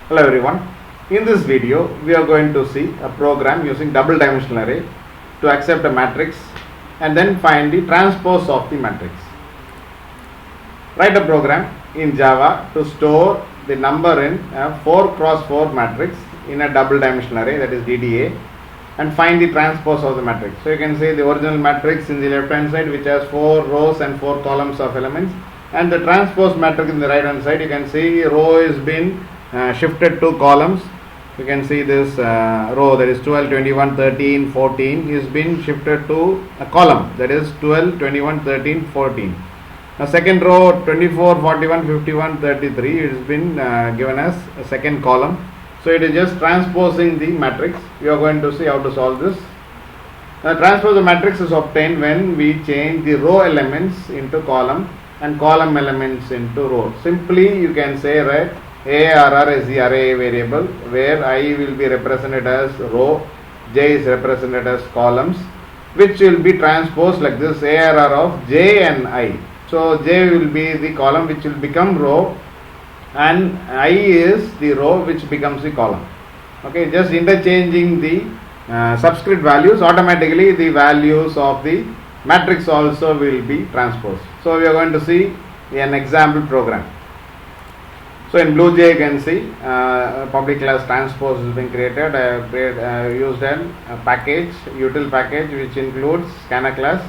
Hello everyone. In this video we are going to see a program using double dimensional array to accept a matrix and then find the transpose of the matrix. Write a program in Java to store the number in a 4 cross 4 matrix in a double dimensional array, that is DDA, and find the transpose of the matrix. So you can see the original matrix in the left hand side which has 4 rows and 4 columns of elements, and the transpose matrix in the right hand side. You can see row is been shifted to columns. You can see this row, that is 12, 21, 13, 14 is been shifted to a column, that is 12, 21, 13, 14. Now second row 24, 41, 51, 33 it has been given as a second column. So it is just transposing the matrix. We are going to see how to solve this. The transpose of matrix is obtained when we change the row elements into column and column elements into row. Simply you can say, right, ARR is the array variable where I will be represented as row, J is represented as columns, which will be transposed like this, ARR of J and I. So J will be the column which will become row, and I is the row which becomes the column. Okay, just interchanging the subscript values, automatically the values of the matrix also will be transposed. So we are going to see an example program. So in BlueJ you can see public class transpose has been created. I have used a package, util package, which includes scanner class,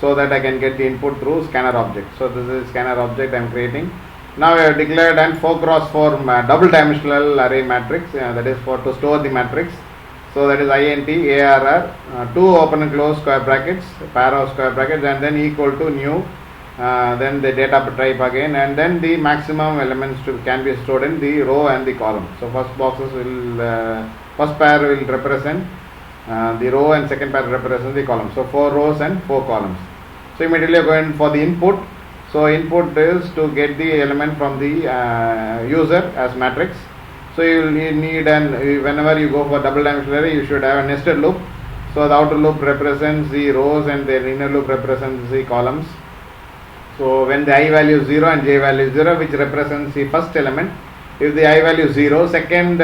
so that I can get the input through scanner object. So this is scanner object I am creating. Now I have declared an 4 cross 4 double dimensional array matrix, that is for to store the matrix. So that is int arr, 2 open and close square brackets, pair of square brackets, and then equal to new, then the data type again, and then the maximum elements can be stored in the row and the column. So first boxes will first pair will represent the row and second pair represent the column. So 4 rows and 4 columns. So immediately going for the input. So input is to get the element from the user as matrix. So you will need, and whenever you go for double dimensional array, you should have a nested loop. So the outer loop represents the rows and the inner loop represents the columns. So when the I value is 0 and j value is 0, which represents the first element, if the I value is 0, second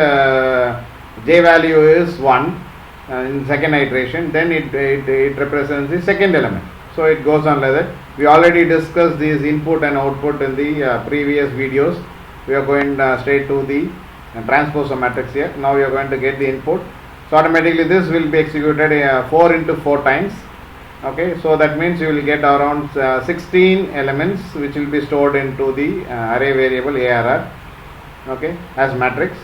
j value is 1 in second iteration, then it represents the second element. So it goes on like that. We already discussed these input and output in the previous videos. We are going straight to the transpose of matrix here. Now we are going to get the input. So automatically this will be executed 4 into 4 times. Okay, so that means you will get around 16 elements which will be stored into the array variable ARR, okay, as matrix.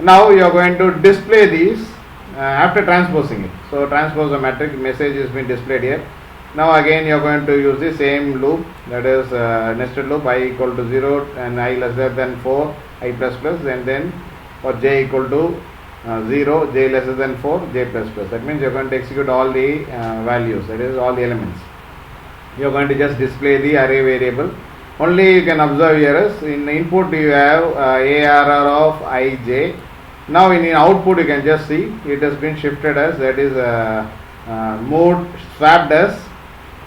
Now you are going to display these after transposing it. So transpose of matrix message has been displayed here. Now again you are going to use the same loop, that is nested loop, I equal to 0 and I lesser than 4, I plus plus, and then for j equal to 0, j lesser than 4, j plus plus. That means you are going to execute all the values, that is all the elements. You are going to just display the array variable. Only you can observe here is in input you have ARR of ij. Now in output you can just see it has been shifted as, that is moved, swapped as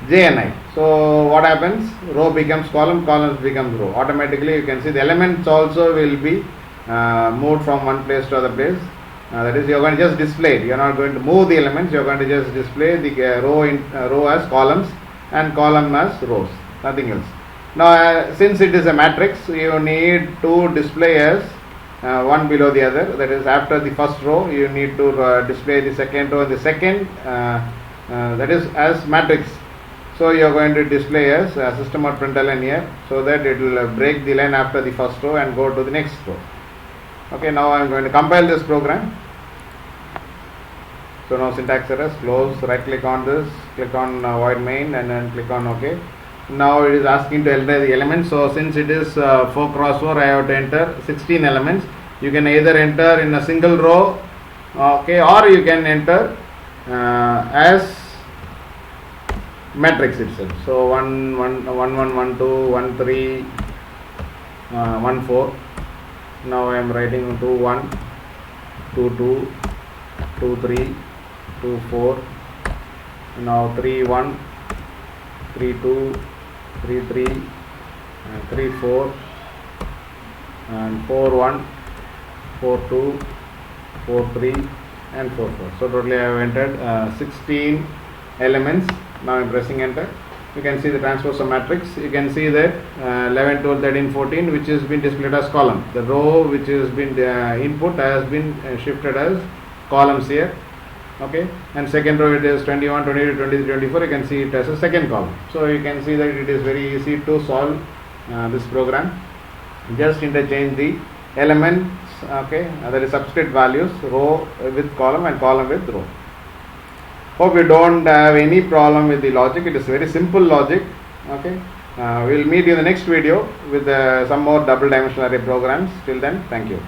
j and I. So what happens? Row becomes column, columns becomes row. Automatically you can see the elements also will be moved from one place to other place. That is, you are going to just display it. You are not going to move the elements. You are going to just display the row as columns and column as rows. Nothing else. Now since it is a matrix, you need to display as one below the other. That is, after the first row you need to display the second row and the second, that is as matrix. So you are going to display as system.println here, so that it will break the line after the first row and go to the next row. Okay, now I am going to compile this program. So now syntax errors, close, right click on this, click on void main, and then click on OK. Now it is asking to enter the elements. So since it is 4 cross 4, I have to enter 16 elements. You can either enter in a single row, okay, or you can enter as matrix itself. So 1 1 1 1 1 2 1 3 1 4. Now I am writing 2 1 2 2 2 3 2 4. Now 3 1 3 2 3 3 3 4 and 4 1 4 2, 4 3 and 4 4. So totally I have entered 16 elements. Now I am pressing enter. You can see the transpose of matrix. You can see that 11, 12, 13, 14 which has been displayed as column. The row which has been input has been shifted as columns here. Okay, and second row it is 21, 22, 23, 24. You can see it as a second column. So you can see that it is very easy to solve this program. Just interchange the elements, okay, that is subscript values, row with column and column with row. Hope you don't have any problem with the logic. It is very simple logic. Okay, we'll meet you in the next video with some more double dimensional array programs. Till then, thank you.